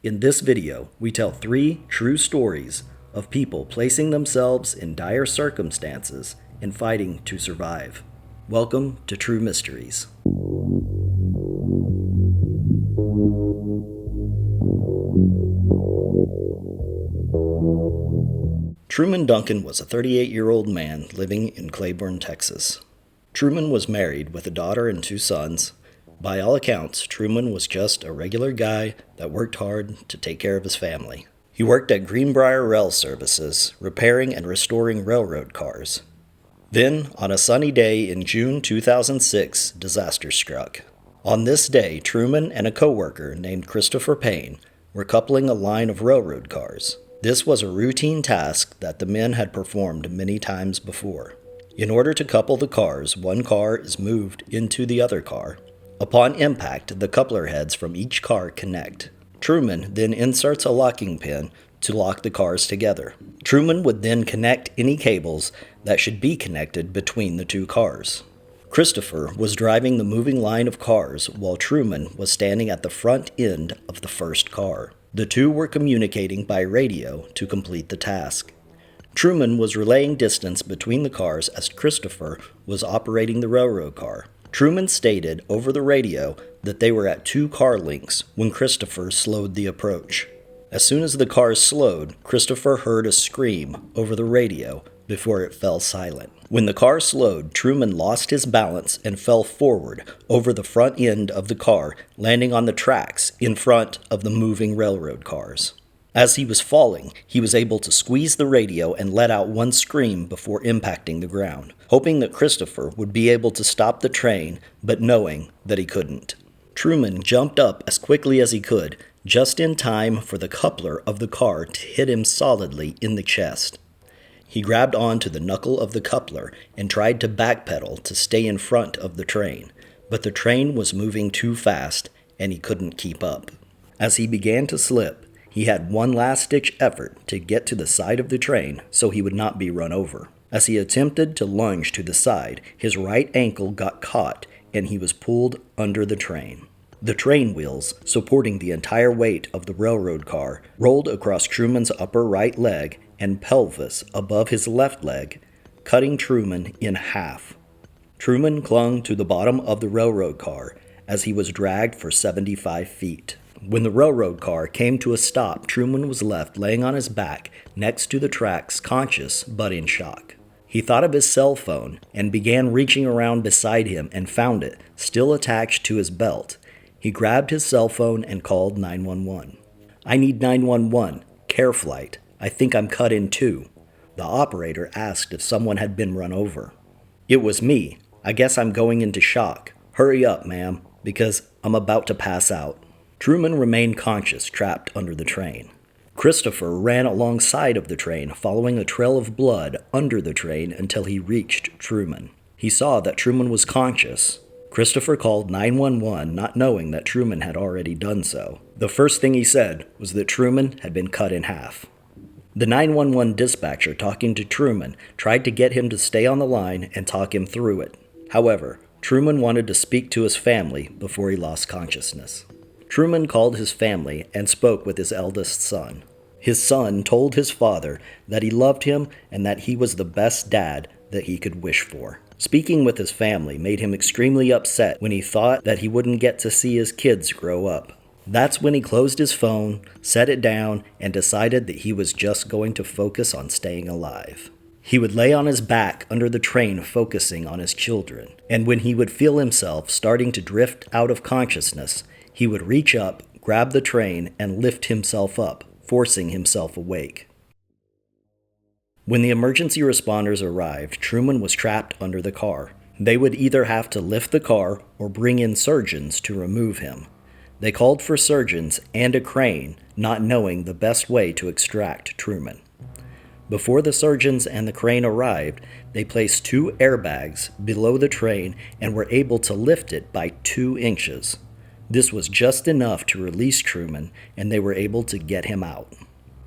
In this video, we tell 3 true stories of people placing themselves in dire circumstances and fighting to survive. Welcome to True Mysteries. Truman Duncan was a 38-year-old man living in Claiborne, Texas. Truman was married with a daughter and 2 sons. By all accounts, Truman was just a regular guy that worked hard to take care of his family. He worked at Greenbrier Rail Services, repairing and restoring railroad cars. Then, on a sunny day in June 2006, disaster struck. On this day, Truman and a coworker named Christopher Payne were coupling a line of railroad cars. This was a routine task that the men had performed many times before. In order to couple the cars, one car is moved into the other car. Upon impact, the coupler heads from each car connect. Truman then inserts a locking pin to lock the cars together. Truman would then connect any cables that should be connected between the 2 cars. Christopher was driving the moving line of cars while Truman was standing at the front end of the first car. The 2 were communicating by radio to complete the task. Truman was relaying distance between the cars as Christopher was operating the railroad car. Truman stated over the radio that they were at 2 car lengths when Christopher slowed the approach. As soon as the cars slowed, Christopher heard a scream over the radio before it fell silent. When the car slowed, Truman lost his balance and fell forward over the front end of the car, landing on the tracks in front of the moving railroad cars. As he was falling, he was able to squeeze the radio and let out one scream before impacting the ground, hoping that Christopher would be able to stop the train, but knowing that he couldn't. Truman jumped up as quickly as he could, just in time for the coupler of the car to hit him solidly in the chest. He grabbed onto the knuckle of the coupler and tried to backpedal to stay in front of the train, but the train was moving too fast and he couldn't keep up. As he began to slip, he had one last-ditch effort to get to the side of the train so he would not be run over. As he attempted to lunge to the side, his right ankle got caught and he was pulled under the train. The train wheels, supporting the entire weight of the railroad car, rolled across Truman's upper right leg and pelvis above his left leg, cutting Truman in half. Truman clung to the bottom of the railroad car as he was dragged for 75 feet. When the railroad car came to a stop, Truman was left laying on his back next to the tracks, conscious but in shock. He thought of his cell phone and began reaching around beside him and found it, still attached to his belt. He grabbed his cell phone and called 911. "I need 911. Care flight. I think I'm cut in 2. The operator asked if someone had been run over. "It was me. I guess I'm going into shock. Hurry up, ma'am, because I'm about to pass out." Truman remained conscious, trapped under the train. Christopher ran alongside of the train, following a trail of blood under the train until he reached Truman. He saw that Truman was conscious. Christopher called 911, not knowing that Truman had already done so. The first thing he said was that Truman had been cut in half. The 911 dispatcher, talking to Truman, tried to get him to stay on the line and talk him through it. However, Truman wanted to speak to his family before he lost consciousness. Truman called his family and spoke with his eldest son. His son told his father that he loved him and that he was the best dad that he could wish for. Speaking with his family made him extremely upset when he thought that he wouldn't get to see his kids grow up. That's when he closed his phone, set it down, and decided that he was just going to focus on staying alive. He would lay on his back under the train focusing on his children, and when he would feel himself starting to drift out of consciousness, he would reach up, grab the train, and lift himself up, forcing himself awake. When the emergency responders arrived, Truman was trapped under the car. They would either have to lift the car or bring in surgeons to remove him. They called for surgeons and a crane, not knowing the best way to extract Truman. Before the surgeons and the crane arrived, they placed 2 airbags below the train and were able to lift it by 2 inches. This was just enough to release Truman, and they were able to get him out.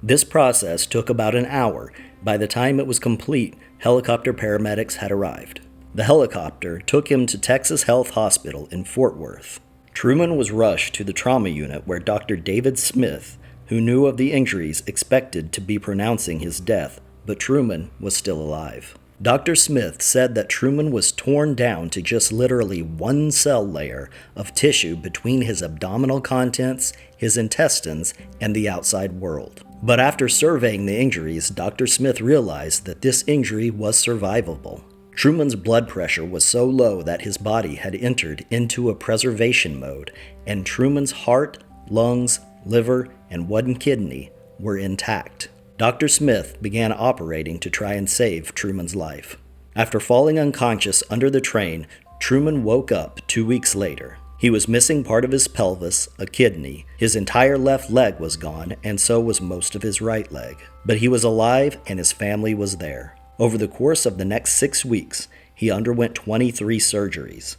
This process took about an hour. By the time it was complete, helicopter paramedics had arrived. The helicopter took him to Texas Health Hospital in Fort Worth. Truman was rushed to the trauma unit where Dr. David Smith, who knew of the injuries, expected to be pronouncing his death, but Truman was still alive. Dr. Smith said that Truman was torn down to just literally one cell layer of tissue between his abdominal contents, his intestines, and the outside world. But after surveying the injuries, Dr. Smith realized that this injury was survivable. Truman's blood pressure was so low that his body had entered into a preservation mode, and Truman's heart, lungs, liver, and one kidney were intact. Dr. Smith began operating to try and save Truman's life. After falling unconscious under the train, Truman woke up 2 weeks later. He was missing part of his pelvis, a kidney, his entire left leg was gone, and so was most of his right leg. But he was alive and his family was there. Over the course of the next 6 weeks, he underwent 23 surgeries.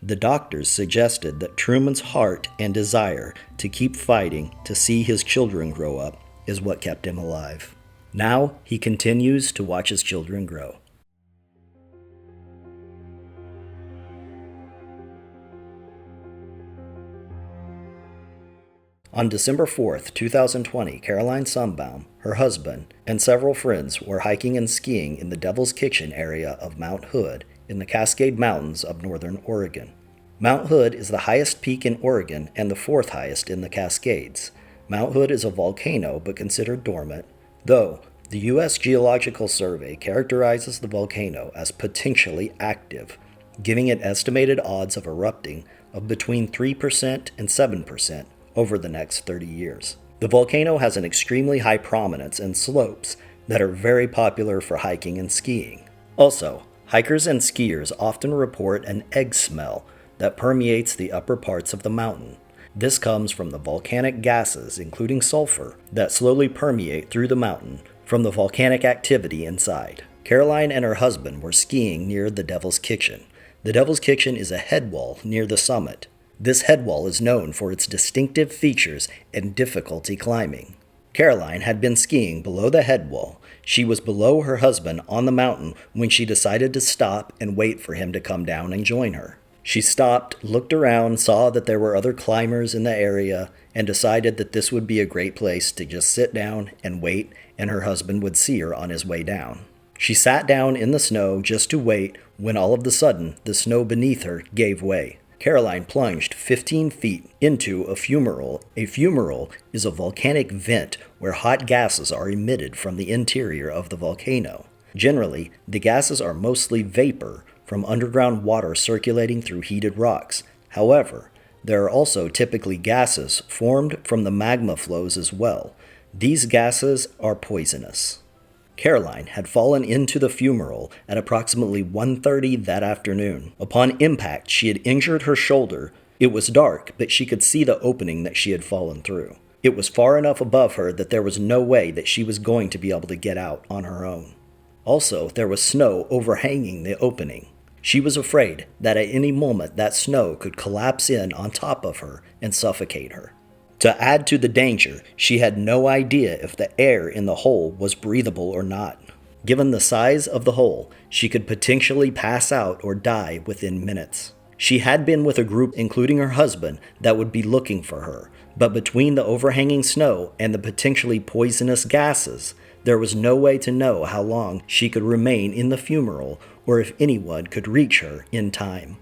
The doctors suggested that Truman's heart and desire to keep fighting to see his children grow up is what kept him alive. Now he continues to watch his children grow. On December 4th, 2020, Caroline Sunbaum, her husband, and several friends were hiking and skiing in the Devil's Kitchen area of Mount Hood in the Cascade Mountains of northern Oregon. Mount Hood is the highest peak in Oregon and the fourth highest in the Cascades. Mount Hood is a volcano but considered dormant, though the U.S. Geological Survey characterizes the volcano as potentially active, giving it estimated odds of erupting of between 3% and 7% over the next 30 years. The volcano has an extremely high prominence and slopes that are very popular for hiking and skiing. Also, hikers and skiers often report an egg smell that permeates the upper parts of the mountain. This comes from the volcanic gases, including sulfur, that slowly permeate through the mountain from the volcanic activity inside. Caroline and her husband were skiing near the Devil's Kitchen. The Devil's Kitchen is a headwall near the summit. This headwall is known for its distinctive features and difficulty climbing. Caroline had been skiing below the headwall. She was below her husband on the mountain when she decided to stop and wait for him to come down and join her. She stopped, looked around, saw that there were other climbers in the area, and decided that this would be a great place to just sit down and wait, and her husband would see her on his way down. She sat down in the snow just to wait when all of a sudden the snow beneath her gave way. Caroline plunged 15 feet into a fumarole. A fumarole is a volcanic vent where hot gases are emitted from the interior of the volcano. Generally, the gases are mostly vapor from underground water circulating through heated rocks. However, there are also typically gases formed from the magma flows as well. These gases are poisonous. Caroline had fallen into the fumarole at approximately 1:30 that afternoon. Upon impact, she had injured her shoulder. It was dark, but she could see the opening that she had fallen through. It was far enough above her that there was no way that she was going to be able to get out on her own. Also, there was snow overhanging the opening. She was afraid that at any moment that snow could collapse in on top of her and suffocate her. To add to the danger, she had no idea if the air in the hole was breathable or not. Given the size of the hole, she could potentially pass out or die within minutes. She had been with a group, including her husband, that would be looking for her, but between the overhanging snow and the potentially poisonous gases, there was no way to know how long she could remain in the fumarole or if anyone could reach her in time.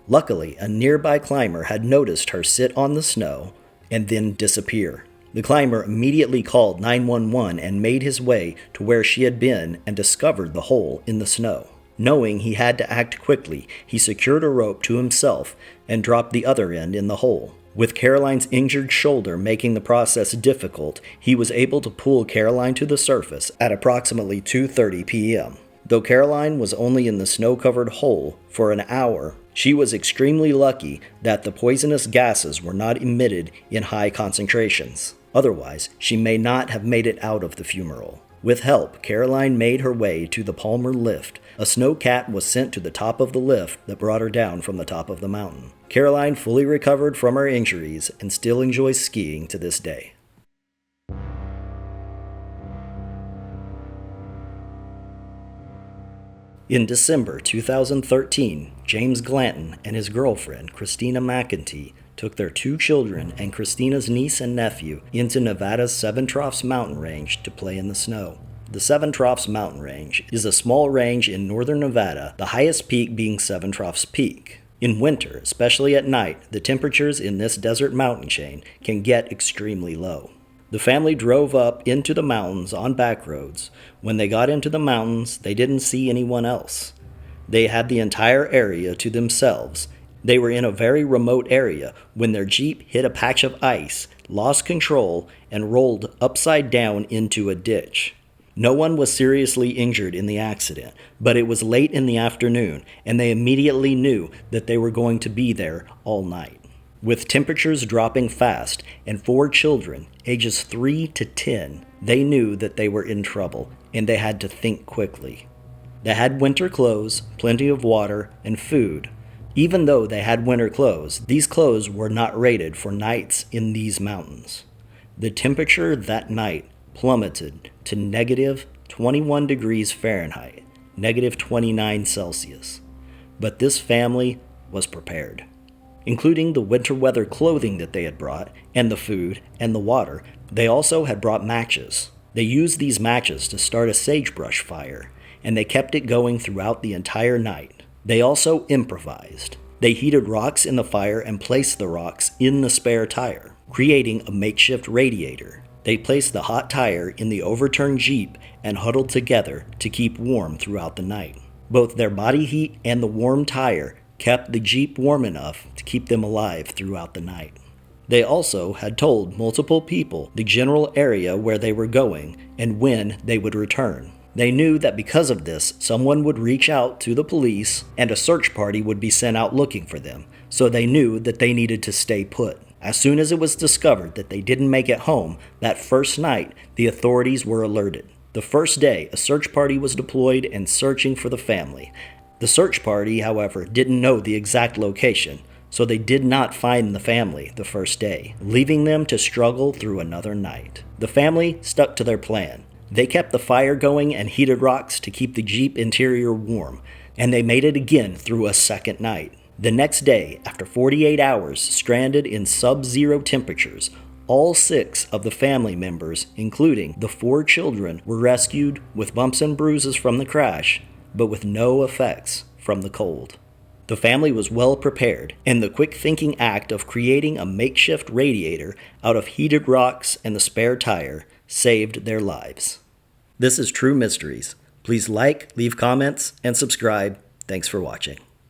Luckily, a nearby climber had noticed her sit on the snow and then disappear. The climber immediately called 911 and made his way to where she had been and discovered the hole in the snow. Knowing he had to act quickly, he secured a rope to himself and dropped the other end in the hole. With Caroline's injured shoulder making the process difficult, he was able to pull Caroline to the surface at approximately 2:30 p.m. Though Caroline was only in the snow-covered hole for an hour, she was extremely lucky that the poisonous gases were not emitted in high concentrations. Otherwise, she may not have made it out of the fumarole. With help, Caroline made her way to the Palmer lift. A snowcat was sent to the top of the lift that brought her down from the top of the mountain. Caroline fully recovered from her injuries and still enjoys skiing to this day. In December 2013, James Glanton and his girlfriend, Christina McEntee, took their 2 children and Christina's niece and nephew into Nevada's Seven Troughs mountain range to play in the snow. The Seven Troughs mountain range is a small range in northern Nevada, the highest peak being Seven Troughs Peak. In winter, especially at night, the temperatures in this desert mountain chain can get extremely low. The family drove up into the mountains on back roads. When they got into the mountains, they didn't see anyone else. They had the entire area to themselves. They were in a very remote area when their Jeep hit a patch of ice, lost control, and rolled upside down into a ditch. No one was seriously injured in the accident, but it was late in the afternoon, and they immediately knew that they were going to be there all night. With temperatures dropping fast and 4 children, ages 3 to 10, they knew that they were in trouble, and they had to think quickly. They had winter clothes, plenty of water, and food. Even though they had winter clothes, these clothes were not rated for nights in these mountains. The temperature that night plummeted to negative 21 degrees Fahrenheit, negative 29 Celsius. But this family was prepared. Including the winter weather clothing that they had brought, and the food, and the water, they also had brought matches. They used these matches to start a sagebrush fire, and they kept it going throughout the entire night. They also improvised. They heated rocks in the fire and placed the rocks in the spare tire, creating a makeshift radiator. They placed the hot tire in the overturned Jeep and huddled together to keep warm throughout the night. Both their body heat and the warm tire kept the Jeep warm enough to keep them alive throughout the night. They also had told multiple people the general area where they were going and when they would return. They knew that because of this, someone would reach out to the police and a search party would be sent out looking for them, so they knew that they needed to stay put. As soon as it was discovered that they didn't make it home that first night, the authorities were alerted. The first day, a search party was deployed and searching for the family. The search party, however, didn't know the exact location, so they did not find the family the first day, leaving them to struggle through another night. The family stuck to their plan. They kept the fire going and heated rocks to keep the Jeep interior warm, and they made it again through a second night. The next day, after 48 hours stranded in sub-zero temperatures, all 6 of the family members, including the 4 children, were rescued with bumps and bruises from the crash, but with no effects from the cold. The family was well prepared, and the quick-thinking act of creating a makeshift radiator out of heated rocks and the spare tire saved their lives. This is True Mysteries. Please like, leave comments, and subscribe. Thanks for watching.